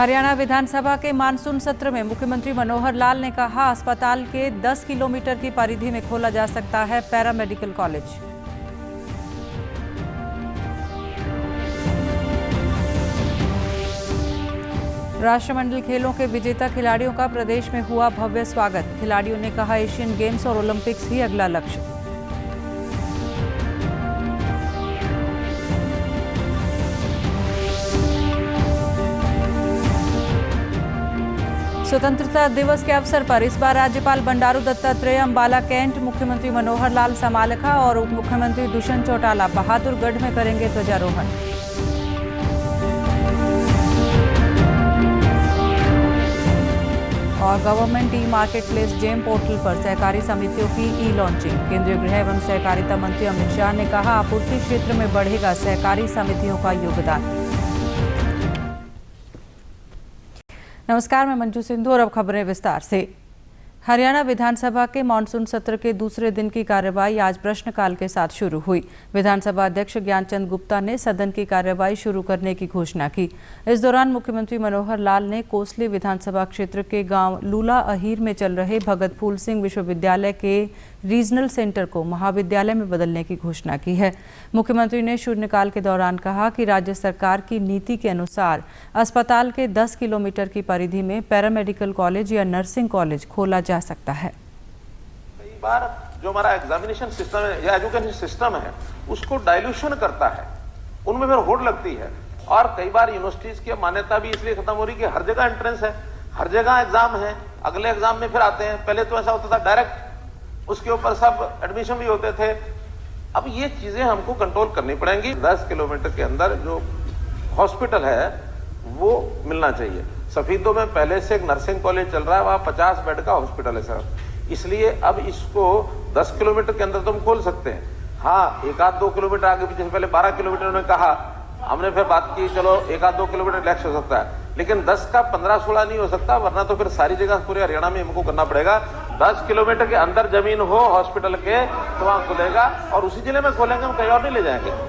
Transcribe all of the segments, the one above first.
हरियाणा विधानसभा के मानसून सत्र में मुख्यमंत्री मनोहर लाल ने कहा, अस्पताल के 10 किलोमीटर की परिधि में खोला जा सकता है पैरामेडिकल कॉलेज। राष्ट्रमंडल खेलों के विजेता खिलाड़ियों का प्रदेश में हुआ भव्य स्वागत। खिलाड़ियों ने कहा, एशियन गेम्स और ओलंपिक्स ही अगला लक्ष्य। स्वतंत्रता दिवस के अवसर पर इस बार राज्यपाल बंडारू दत्तात्रेय अंबाला कैंट, मुख्यमंत्री मनोहर लाल समालखा और उप मुख्यमंत्री दुष्यंत चौटाला बहादुरगढ़ में करेंगे ध्वजारोहण। और government e market place GeM portal पर सहकारी समितियों की ई लॉन्चिंग। केंद्रीय गृह एवं सहकारिता मंत्री अमित शाह ने कहा, आपूर्ति क्षेत्र में बढ़ेगा सहकारी समितियों का योगदान। नमस्कार, मैं मंजू सिंधु और अब खबरें विस्तार से। हरियाणा विधानसभा के मानसून सत्र के दूसरे दिन की कार्यवाही आज प्रश्नकाल के साथ शुरू हुई। विधानसभा अध्यक्ष ज्ञानचंद गुप्ता ने सदन की कार्यवाही शुरू करने की घोषणा की। इस दौरान मुख्यमंत्री मनोहर लाल ने कोसली विधानसभा क्षेत्र के गांव लूला अहीर में चल रहे भगत फूल सिंह विश्वविद्यालय के रीजनल सेंटर को महाविद्यालय में बदलने की घोषणा की है। मुख्यमंत्री ने शून्यकाल के दौरान कहा कि राज्य सरकार की नीति के अनुसार अस्पताल के 10 किलोमीटर की परिधि में पैरामेडिकल कॉलेज या नर्सिंग कॉलेज खोला जा सकता है। कई बार जो हमारा एग्जामिनेशन सिस्टम है या एजुकेशन सिस्टम है उसको डाइल्यूशन करता है, उनमें फिर होड़ लगती है। और कई बार यूनिवर्सिटीज की मान्यता भी इसलिए खत्म हो रही कि हर जगह एंट्रेंस है, हर जगह एग्जाम है, अगले एग्जाम में फिर आते हैं। पहले तो ऐसा होता था डायरेक्ट उसके ऊपर सब एडमिशन भी होते थे। अब ये चीजें हमको कंट्रोल करनी पड़ेंगी। 10 किलोमीटर के अंदर जो हॉस्पिटल है वो मिलना चाहिए। सफीदों में पहले से एक नर्सिंग कॉलेज चल रहा है, वहां 50 बेड का हॉस्पिटल है सर, इसलिए अब इसको 10 किलोमीटर के अंदर तो हम खोल सकते हैं। हाँ, 1-2 किलोमीटर आगे पीछे, पहले 12 किलोमीटर में कहा, हमने फिर बात की चलो 1-2 किलोमीटर रिलैक्स हो सकता है, लेकिन 10 का 15-16 नहीं हो सकता, वरना तो फिर सारी जगह पूरे हरियाणा में हमको करना पड़ेगा। 10 किलोमीटर के अंदर जमीन हो हॉस्पिटल के तो वहां खुलेगा और उसी जिले में खोलेंगे, हम कहीं और नहीं ले जाएंगे।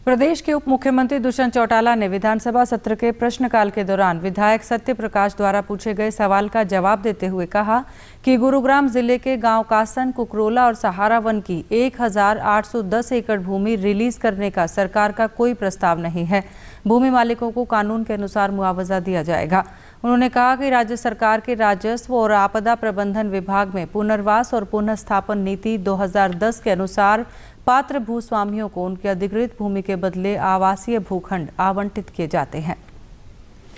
प्रदेश के उप मुख्यमंत्री दुष्यंत चौटाला ने विधानसभा सत्र के प्रश्नकाल के दौरान विधायक सत्य प्रकाश द्वारा पूछे गए सवाल का जवाब देते हुए कहा कि गुरुग्राम जिले के गांव कासन, कुकरोला और सहारावन की 1810 एकड़ भूमि रिलीज करने का सरकार का कोई प्रस्ताव नहीं है। भूमि मालिकों को कानून के अनुसार मुआवजा दिया जाएगा। उन्होंने कहा कि राज्य सरकार के राजस्व और आपदा प्रबंधन विभाग में पुनर्वास और पुनर्स्थापन नीति 2010 के अनुसार पात्र भूस्वामियों को उनकी अधिकृत भूमि के बदले आवासीय भूखंड आवंटित किए जाते हैं।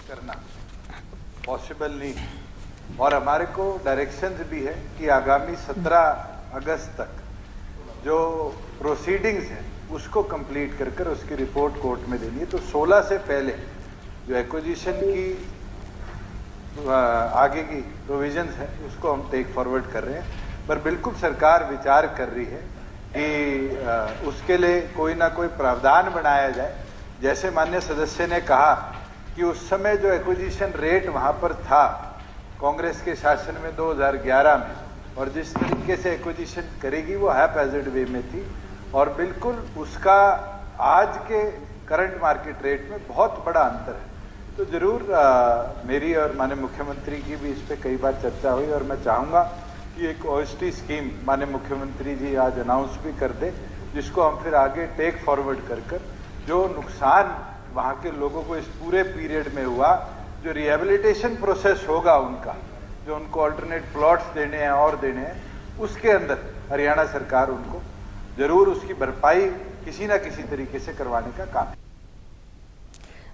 करना पॉसिबल नहीं, और हमारे को डायरेक्शंस भी है कि आगामी 17 अगस्त तक जो प्रोसीडिंग्स हैं उसको कंप्लीट कर उसकी रिपोर्ट कोर्ट में देनी है। तो 16 से पहले जो एक्विजिशन की आगे की प्रोविजंस है उसको हम टेक फॉरवर्ड कर रहे हैं। पर बिल्कुल सरकार विचार कर रही है कि उसके लिए कोई ना कोई प्रावधान बनाया जाए। जैसे माननीय सदस्य ने कहा कि उस समय जो एक्विजिशन रेट वहाँ पर था कांग्रेस के शासन में 2011 में, और जिस तरीके से एक्विजिशन करेगी वो हैपहैज़र्ड वे में थी, और बिल्कुल उसका आज के करंट मार्केट रेट में बहुत बड़ा अंतर है। तो जरूर मेरी और माननीय मुख्यमंत्री की भी इस पर कई बार चर्चा हुई, और मैं चाहूँगा कि एक ओएसटी स्कीम माननीय मुख्यमंत्री जी आज अनाउंस भी कर दे, जिसको हम फिर आगे टेक फॉरवर्ड कर जो नुकसान वहाँ के लोगों को इस पूरे पीरियड में हुआ, जो रिहेबिलिटेशन प्रोसेस होगा उनका, जो उनको अल्टरनेट प्लॉट्स देने हैं और देने हैं, उसके अंदर हरियाणा सरकार उनको जरूर उसकी भरपाई किसी न किसी तरीके से करवाने का काम।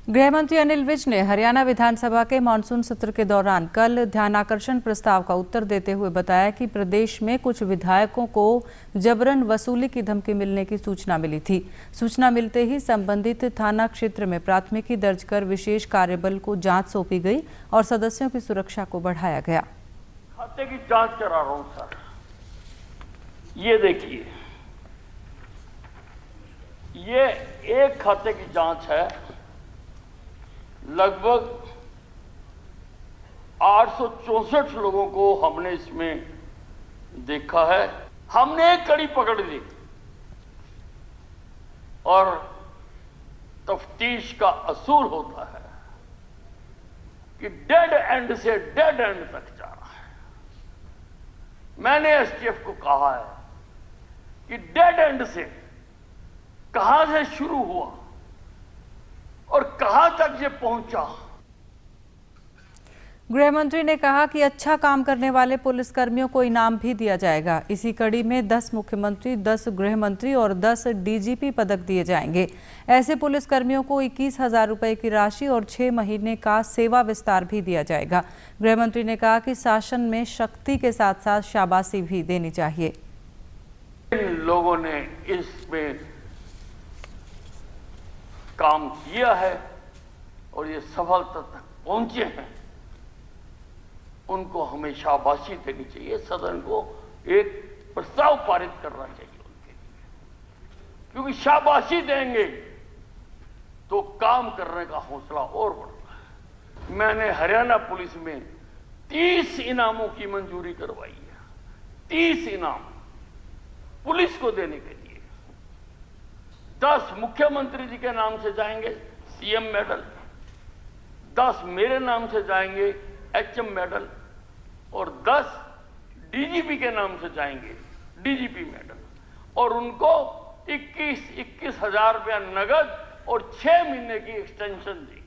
गृह मंत्री अनिल विज ने हरियाणा विधानसभा के मानसून सत्र के दौरान कल ध्यानाकर्षण प्रस्ताव का उत्तर देते हुए बताया कि प्रदेश में कुछ विधायकों को जबरन वसूली की धमकी मिलने की सूचना मिली थी। सूचना मिलते ही संबंधित थाना क्षेत्र में प्राथमिकी दर्ज कर विशेष कार्यबल को जांच सौंपी गई और सदस्यों की सुरक्षा को बढ़ाया गया। खाते की जांच करा रहा हूं सर, ये देखिए, ये एक खाते की जांच है। लगभग 864 लोगों को हमने इसमें देखा है। हमने एक कड़ी पकड़ ली और तफ्तीश का असूल होता है कि डेड एंड से डेड एंड तक जा रहा है। मैंने एसटीएफ को कहा है कि डेड एंड से कहां से शुरू हुआ और कहां तक ये पहुंचा। गृह मंत्री ने कहा कि अच्छा काम करने वाले पुलिसकर्मियों को इनाम भी दिया जाएगा। इसी कड़ी में 10 मुख्यमंत्री, 10 गृह मंत्री और 10 डीजीपी पदक दिए जाएंगे। ऐसे पुलिसकर्मियों को 21,000 रुपए की राशि और 6 महीने का सेवा विस्तार भी दिया जाएगा। गृह मंत्री ने कहा कि शासन में शक्ति के साथ साथ शाबाशी भी देनी चाहिए। इन लोगों ने इसमें काम किया है और ये सफलता तक पहुंचे हैं, उनको हमें शाबाशी देनी चाहिए। सदन को एक प्रस्ताव पारित करना चाहिए उनके लिए, क्योंकि शाबाशी देंगे तो काम करने का हौसला और बढ़ता है। मैंने हरियाणा पुलिस में 30 इनामों की मंजूरी करवाई है। 30 इनाम पुलिस को देने के लिए। 10 मुख्यमंत्री जी के नाम से जाएंगे सीएम मेडल, 10 मेरे नाम से जाएंगे एचएम मेडल और 10 डीजीपी के नाम से जाएंगे डीजीपी मेडल, और उनको 21,000 रुपया नगद और 6 महीने की एक्सटेंशन देंगे।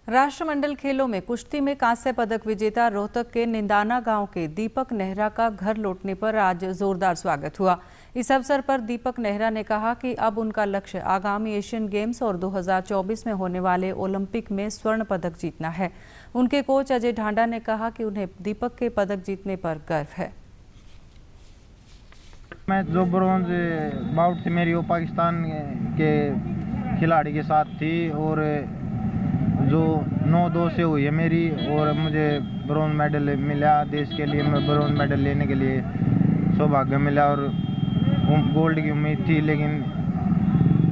राष्ट्रमंडल खेलों में कुश्ती में कांस्य पदक विजेता रोहतक के निंदाना गांव के दीपक नेहरा का घर लौटने पर आज जोरदार स्वागत हुआ। इस अवसर पर दीपक नेहरा ने कहा कि अब उनका लक्ष्य आगामी एशियन गेम्स और 2024 में होने वाले ओलंपिक में स्वर्ण पदक जीतना है। उनके कोच अजय ढांडा ने कहा कि उन्हें दीपक के पदक जीतने पर गर्व है। मैं जो ब्रॉन्ज बाउट थी मेरी वो पाकिस्तान के खिलाड़ी के साथ थी और जो 9-2 से हुई है मेरी, और मुझे ब्रॉन्ज मेडल मिला। देश के लिए मैं ब्रॉन्ज मेडल लेने के लिए सौभाग्य मिला और गोल्ड की उम्मीद थी, लेकिन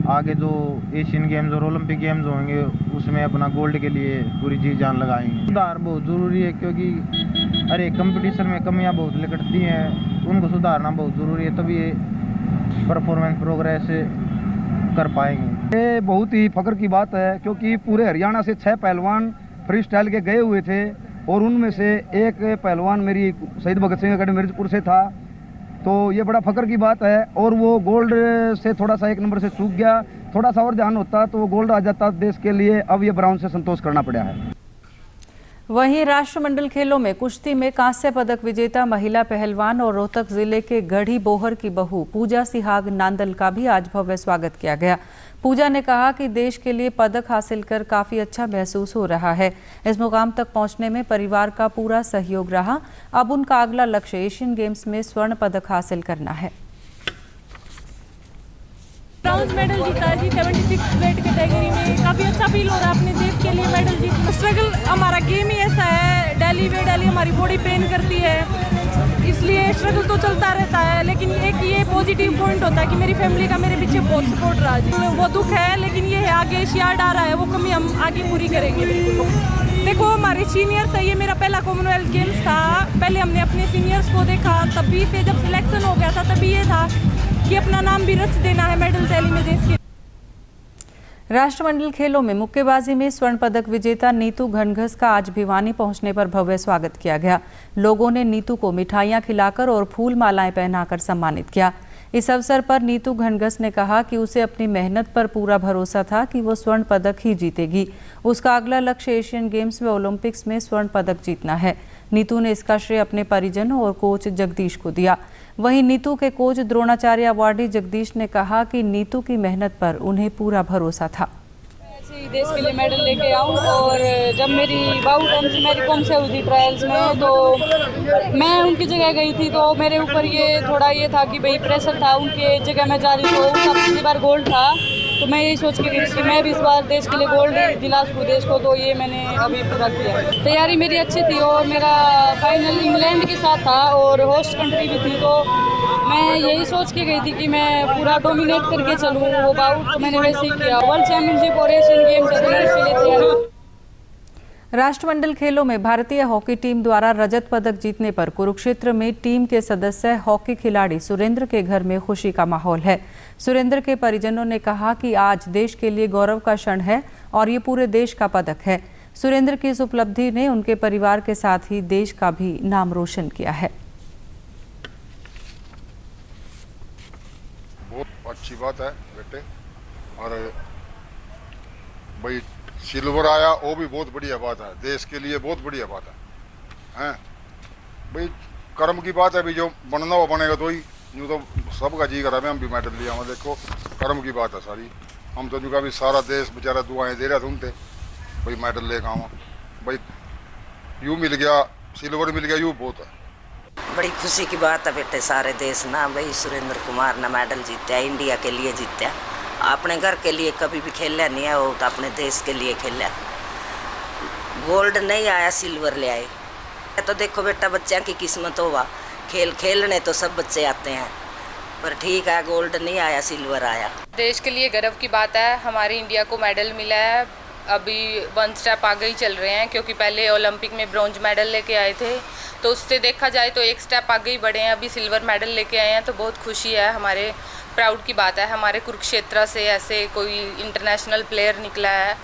आगे जो एशियन गेम्स और ओलंपिक गेम्स होंगे उसमें अपना गोल्ड के लिए पूरी जी जान लगाएंगे। सुधार बहुत ज़रूरी है, क्योंकि अरे कंपटीशन में कमियां बहुत निकलती हैं, उनको सुधारना बहुत ज़रूरी है, तभी परफॉर्मेंस प्रोग्रेस कर पाएंगे। ये बहुत ही फख्र की बात है, क्योंकि पूरे हरियाणा से 6 पहलवान फ्री स्टाइल के गए हुए थे और उनमें से एक पहलवान मेरी शहीद भगत सिंह अकेडमी मिर्जपुर से था, तो ये बड़ा फख्र की बात है। और वो गोल्ड से थोड़ा सा 1 नंबर से चूक गया, थोड़ा सा और ध्यान होता तो वो गोल्ड आ जाता देश के लिए। अब ये ब्राउन से संतोष करना पड़ा है। वहीं राष्ट्रमंडल खेलों में कुश्ती में कांस्य पदक विजेता महिला पहलवान और रोहतक जिले के गढ़ी बोहर की बहू पूजा सिहाग नांदल का भी आज भव्य स्वागत किया गया। पूजा ने कहा कि देश के लिए पदक हासिल कर काफी अच्छा महसूस हो रहा है। इस मुकाम तक पहुंचने में परिवार का पूरा सहयोग रहा। अब उनका अगला लक्ष्य एशियन गेम्स में स्वर्ण पदक हासिल करना है। ब्रॉन्ज मेडल जीता है जी 76 वेट कैटेगरी में। काफ़ी अच्छा फील हो रहा है अपने देश के लिए मेडल जीत। स्ट्रगल हमारा गेम ही ऐसा है, डेली वे डेली हमारी बॉडी पेन करती है, इसलिए स्ट्रगल तो चलता रहता है। लेकिन एक ये पॉजिटिव पॉइंट होता है कि मेरी फैमिली का मेरे पीछे बहुत सपोर्ट रहा जी। वो दुख है, लेकिन ये है आगे एशियाड आ रहा है, वो कमी हम आगे पूरी करेंगे बिल्कुल। देखो हमारे सीनियर्स है, ये मेरा पहला कॉमनवेल्थ गेम्स था। पहले हमने अपने सीनियर्स को देखा, तभी से जब सिलेक्शन हो गया था तभी ये था कि अपना नाम भी रच देना है मेडल टैली में देश के। राष्ट्रमंडल खेलों में मुक्केबाजी में स्वर्ण पदक विजेता नीतू घनघस का आज भिवानी पहुंचने पर भव्य स्वागत किया गया। लोगों ने नीतू को मिठाइयां खिलाकर और फूल मालाएं पहनाकर सम्मानित किया। इस अवसर पर नीतू घनघस ने कहा कि उसे अपनी मेहनत पर पूरा भरोसा था कि वो स्वर्ण पदक ही जीतेगी। उसका अगला लक्ष्य एशियन गेम्स व ओलंपिक्स में स्वर्ण पदक जीतना है। नीतू ने इसका श्रेय अपने परिजनों और कोच जगदीश को दिया। वहीं नीतू के कोच द्रोणाचार्य अवार्डी जगदीश ने कहा कि नीतू की मेहनत पर उन्हें पूरा भरोसा था। देश के लिए मेडल लेके आऊँ, और जब मेरी बाउट मेरी कम से हुई थी ट्रायल्स में, तो मैं उनकी जगह गई थी, तो मेरे ऊपर ये थोड़ा ये था कि भाई प्रेशर था, उनके जगह मैं जा रही तो उनका पिछली बार गोल्ड था, तो मैं यही सोच के गई कि मैं भी इस बार देश के लिए गोल्ड दिला सकूँ देश को, तो ये मैंने अभी पूरा किया। तैयारी मेरी अच्छी थी और मेरा फाइनल इंग्लैंड के साथ था और होस्ट कंट्री भी थी, तो मैं यही सोच के गई थी कि मैं पूरा डोमिनेट करके चलूँ वो बाउट, तो मैंने वैसे ही किया। वर्ल्ड चैंपियनशिप और एशियन गेम्स के लिए तैयारी। राष्ट्रमंडल खेलों में भारतीय हॉकी टीम द्वारा रजत पदक जीतने पर कुरुक्षेत्र में टीम के सदस्य हॉकी खिलाड़ी सुरेंद्र के घर में खुशी का माहौल है। सुरेंद्र के परिजनों ने कहा कि आज देश के लिए गौरव का क्षण है और ये पूरे देश का पदक है। सुरेंद्र की इस उपलब्धि ने उनके परिवार के साथ ही देश का भी नाम रोशन किया है। बहुत अच्छी बात है बेटे, और भाई सिल्वर आया वो भी बहुत बढ़िया बात है, देश के लिए बहुत बढ़िया बात है। भाई कर्म की बात है, अभी जो बनना वो बनेगा, तो ही यूँ तो सबका जी करा हम भी मेडल लिया हूँ। देखो कर्म की बात है सारी, हम तो जो भी सारा देश बेचारा दुआएं दे रहा था उनसे भाई मेडल लेकर आवा, भाई यूँ मिल गया, सिल्वर मिल गया, यूँ बहुत है। बड़ी खुशी की बात है बेटे, सारे देश ना भाई सुरेंद्र कुमार ने मेडल जीता, इंडिया के लिए जीता, अपने घर के लिए कभी भी खेला नहीं है, वो तो अपने देश के लिए खेला। गोल्ड नहीं आया, सिल्वर ले आए। तो देखो बेटा, बच्चों की किस्मत होगा, खेलने तो सब बच्चे आते हैं, पर ठीक है गोल्ड नहीं आया, सिल्वर आया। देश के लिए गर्व की बात है, हमारी इंडिया को मेडल मिला है। अभी 1 स्टेप आगे ही चल रहे हैं, क्योंकि पहले ओलंपिक में ब्रॉन्ज मेडल लेके आए थे, तो उससे देखा जाए तो 1 स्टेप आगे ही बढ़े हैं। अभी सिल्वर मेडल लेके आए हैं, तो बहुत खुशी है, हमारे प्राउड की बात है। हमारे कुरुक्षेत्र से ऐसे कोई इंटरनेशनल प्लेयर निकला है।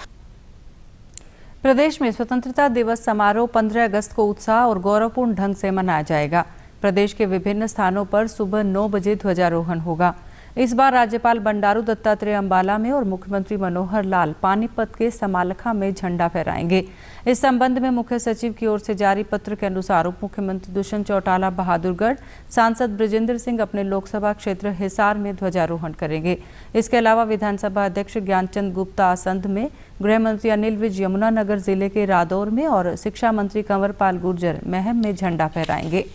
प्रदेश में स्वतंत्रता दिवस समारोह 15 अगस्त को उत्साह और गौरवपूर्ण ढंग से मनाया जाएगा। प्रदेश के विभिन्न स्थानों पर सुबह 9 बजे ध्वजारोहण होगा। इस बार राज्यपाल बंडारू दत्तात्रेय अंबाला में और मुख्यमंत्री मनोहर लाल पानीपत के समालखा में झंडा फहराएंगे। इस संबंध में मुख्य सचिव की ओर से जारी पत्र के अनुसार उप मुख्यमंत्री दुष्यंत चौटाला बहादुरगढ़, सांसद बृजेंद्र सिंह अपने लोकसभा क्षेत्र हिसार में ध्वजारोहण करेंगे। इसके अलावा विधानसभा अध्यक्ष ज्ञानचंद गुप्ता आसंध में, गृह मंत्री अनिल विज यमुनानगर जिले के रादौर में और शिक्षा मंत्री कंवरपाल गुर्जर महम में झंडा फहराएंगे।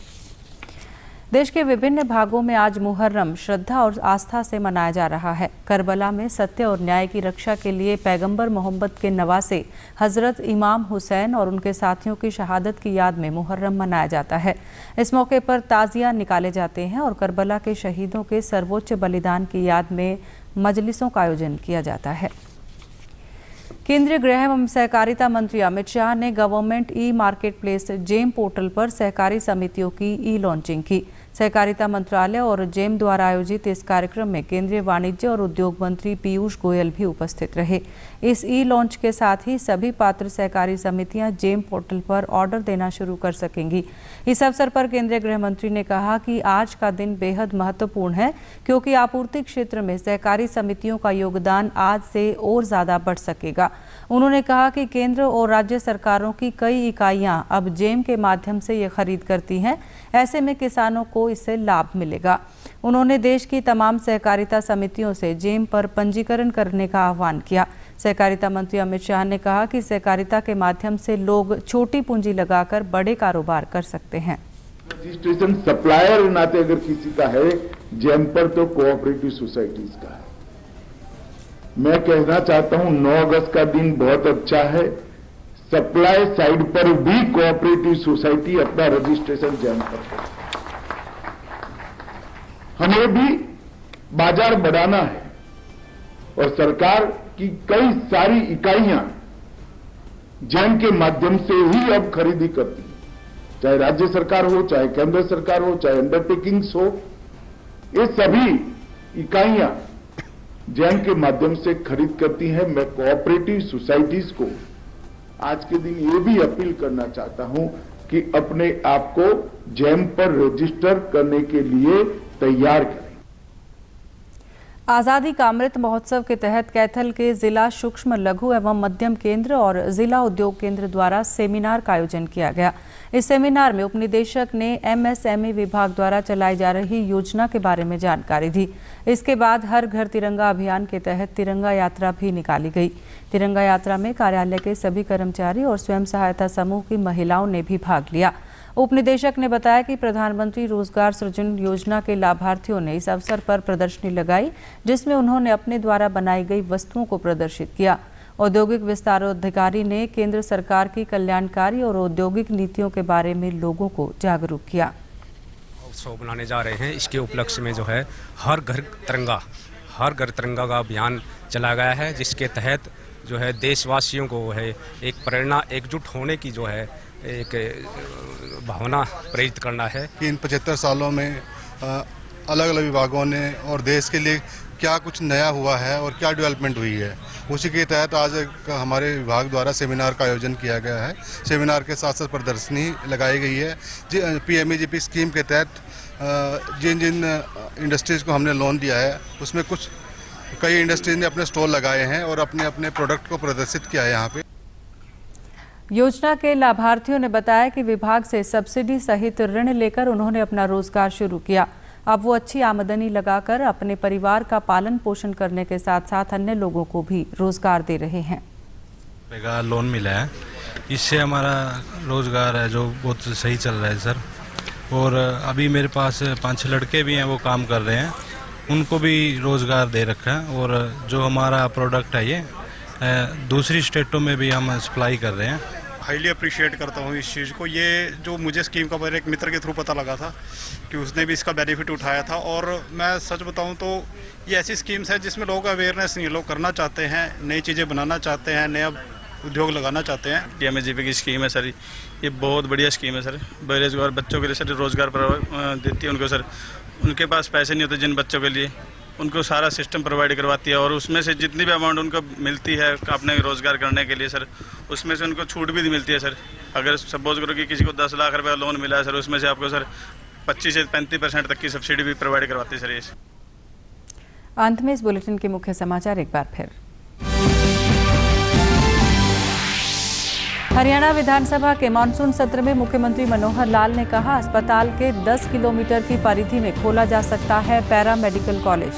देश के विभिन्न भागों में आज मुहर्रम श्रद्धा और आस्था से मनाया जा रहा है। करबला में सत्य और न्याय की रक्षा के लिए पैगंबर मोहम्मद के नवासे हजरत इमाम हुसैन और उनके साथियों की शहादत की याद में मुहर्रम मनाया जाता है। इस मौके पर ताजिया निकाले जाते हैं और करबला के शहीदों के सर्वोच्च बलिदान की याद में मजलिसों का आयोजन किया जाता है। केंद्रीय गृह एवं सहकारिता मंत्री अमित शाह ने government e market place GeM portal पर सहकारी समितियों की ई लॉन्चिंग की। सहकारिता मंत्रालय और जेम द्वारा आयोजित इस कार्यक्रम में केंद्रीय वाणिज्य और उद्योग मंत्री पीयूष गोयल भी उपस्थित रहे। इस ई लॉन्च के साथ ही सभी पात्र सहकारी समितियां जेम पोर्टल पर ऑर्डर देना शुरू कर सकेंगी। इस अवसर पर केंद्रीय गृह मंत्री ने कहा कि आज का दिन बेहद महत्वपूर्ण है, क्योंकि आपूर्ति क्षेत्र में सहकारी समितियों का योगदान आज से और ज्यादा बढ़ सकेगा। उन्होंने कहा कि केंद्र और राज्य सरकारों की कई इकाइयां अब जेम के माध्यम से ये खरीद करती हैं, ऐसे में किसानों को इससे लाभ मिलेगा। उन्होंने देश की तमाम सहकारिता समितियों से जेम पर पंजीकरण करने का आह्वान किया। सहकारिता मंत्री अमित शाह ने कहा कि सहकारिता के माध्यम से लोग छोटी पूंजी लगाकर बड़े कारोबार कर सकते हैं। रजिस्ट्रेशन सप्लायर नाते अगर किसी का है जेम पर, तो कोऑपरेटिव सोसाइटीज का है। मैं कहना चाहता हूं 9 अगस्त का दिन बहुत अच्छा है। सप्लाई साइड पर भी कोऑपरेटिव सोसाइटी अपना रजिस्ट्रेशन जेम पर करे। हमें भी बाजार बढ़ाना है और सरकार की कई सारी इकाइयां जेम के माध्यम से ही अब खरीदी करती है, चाहे राज्य सरकार हो, चाहे केंद्र सरकार हो, चाहे अंडरटेकिंग्स हो। ये सभी इकाइयां जेम के माध्यम से खरीद करती हैं। मैं कोऑपरेटिव सोसाइटीज को आज के दिन ये भी अपील करना चाहता हूं कि अपने आप को जेम पर रजिस्टर करने के लिए तैयार करें। आज़ादी का अमृत महोत्सव के तहत कैथल के जिला सूक्ष्म लघु एवं मध्यम केंद्र और जिला उद्योग केंद्र द्वारा सेमिनार का आयोजन किया गया। इस सेमिनार में उपनिदेशक ने एमएसएमई विभाग द्वारा चलाई जा रही योजना के बारे में जानकारी दी। इसके बाद हर घर तिरंगा अभियान के तहत तिरंगा यात्रा भी निकाली गई। तिरंगा यात्रा में कार्यालय के सभी कर्मचारी और स्वयं सहायता समूह की महिलाओं ने भी भाग लिया। उपनिदेशक ने बताया कि प्रधानमंत्री रोजगार सृजन योजना के लाभार्थियों ने इस अवसर पर प्रदर्शनी लगाई, जिसमें उन्होंने अपने द्वारा बनाई गई वस्तुओं को प्रदर्शित किया। औद्योगिक विस्ताराधिकारी ने केंद्र सरकार की कल्याणकारी और औद्योगिक नीतियों के बारे में लोगों को जागरूक किया। उत्सव बनाने जा रहे हैं, इसके उपलक्ष्य में जो है हर घर तिरंगा का अभियान चलाया गया है, जिसके तहत जो है देशवासियों को है एक प्रेरणा, एकजुट होने की जो है एक भावना प्रेरित करना है। कि इन 75 सालों में अलग अलग विभागों ने और देश के लिए क्या कुछ नया हुआ है और क्या डेवलपमेंट हुई है। उसी के तहत आज हमारे विभाग द्वारा सेमिनार का आयोजन किया गया है। सेमिनार के साथ साथ प्रदर्शनी लगाई गई है। PMEGP स्कीम के तहत जिन जिन इंडस्ट्रीज़ को हमने लोन दिया है उसमें कुछ कई इंडस्ट्रीज ने अपने स्टॉल लगाए हैं और अपने अपने प्रोडक्ट को प्रदर्शित किया है यहाँ पे। योजना के लाभार्थियों ने बताया कि विभाग से सब्सिडी सहित ऋण लेकर उन्होंने अपना रोजगार शुरू किया। अब वो अच्छी आमदनी लगाकर अपने परिवार का पालन पोषण करने के साथ साथ अन्य लोगों को भी रोजगार दे रहे हैं। लोन मिला है, इससे हमारा रोजगार है जो बहुत सही चल रहा है सर। और अभी मेरे पास 5-6 लड़के भी हैं, वो काम कर रहे हैं, उनको भी रोजगार दे रखा है। और जो हमारा प्रोडक्ट है ये दूसरी स्टेटों में भी हम सप्लाई कर रहे हैं। हाईली अप्रिशिएट करता हूँ इस चीज़ को। ये जो मुझे स्कीम का मेरे एक मित्र के थ्रू पता लगा था कि उसने भी इसका बेनिफिट उठाया था। और मैं सच बताऊँ तो ये ऐसी स्कीम्स है जिसमें लोगों का अवेयरनेस नहीं, लोग करना चाहते हैं, नई चीज़ें बनाना चाहते हैं, नया उद्योग लगाना चाहते हैं। PMEGP की स्कीम है सर, ये बहुत बढ़िया स्कीम है सर। बेरोजगार बच्चों के लिए सर रोज़गार देती है उनको सर। उनके पास पैसे नहीं होते जिन बच्चों के लिए, उनको सारा सिस्टम प्रोवाइड करवाती है। और उसमें से जितनी भी अमाउंट उनको मिलती है अपने रोज़गार करने के लिए सर, उसमें से उनको छूट भी मिलती है सर। अगर सपोज करो कि किसी को 10 लाख रुपए लोन मिला है सर, उसमें से आपको सर 25 से 35% तक की सब्सिडी भी प्रोवाइड करवाती है सर ये। अंत में इस बुलेटिन के मुख्य समाचार एक बार फिर। हरियाणा विधानसभा के मानसून सत्र में मुख्यमंत्री मनोहर लाल ने कहा, अस्पताल के 10 किलोमीटर की परिधि में खोला जा सकता है पैरा मेडिकल कॉलेज।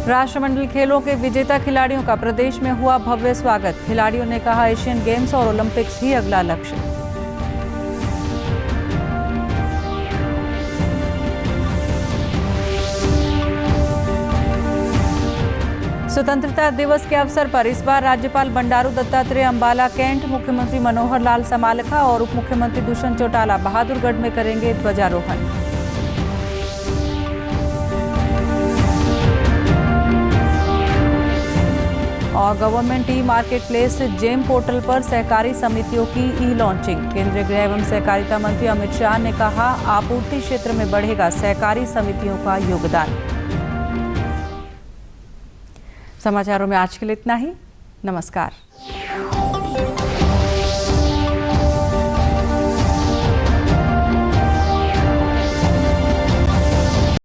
राष्ट्रमंडल खेलों के विजेता खिलाड़ियों का प्रदेश में हुआ भव्य स्वागत। खिलाड़ियों ने कहा, एशियन गेम्स और ओलंपिक्स ही अगला लक्ष्य। स्वतंत्रता दिवस के अवसर पर इस बार राज्यपाल बंडारू दत्तात्रेय अंबाला कैंट, मुख्यमंत्री मनोहर लाल समालखा और उप मुख्यमंत्री दुष्यंत चौटाला बहादुरगढ़ में करेंगे ध्वजारोहण। और government e market place GeM portal पर सहकारी समितियों की ई लॉन्चिंग। केंद्रीय गृह एवं सहकारिता मंत्री अमित शाह ने कहा, आपूर्ति क्षेत्र में बढ़ेगा सहकारी समितियों का योगदान। समाचारों में आज के लिए इतना ही। नमस्कार।